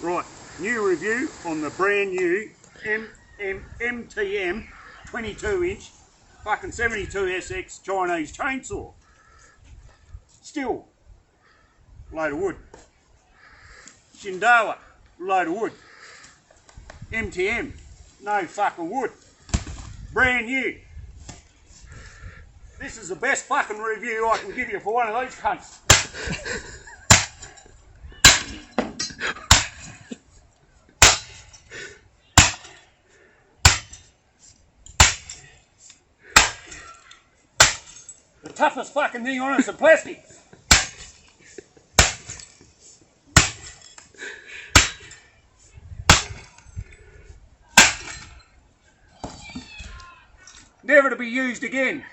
Right, new review on the brand new MTM 22 inch fucking 72SX Chinese chainsaw. Still, load of wood. Shindawa, load of wood. MTM, no fucking wood. Brand new. This is the best fucking review I can give you for one of these cunts. The toughest fucking thing on it is the plastic. Never to be used again.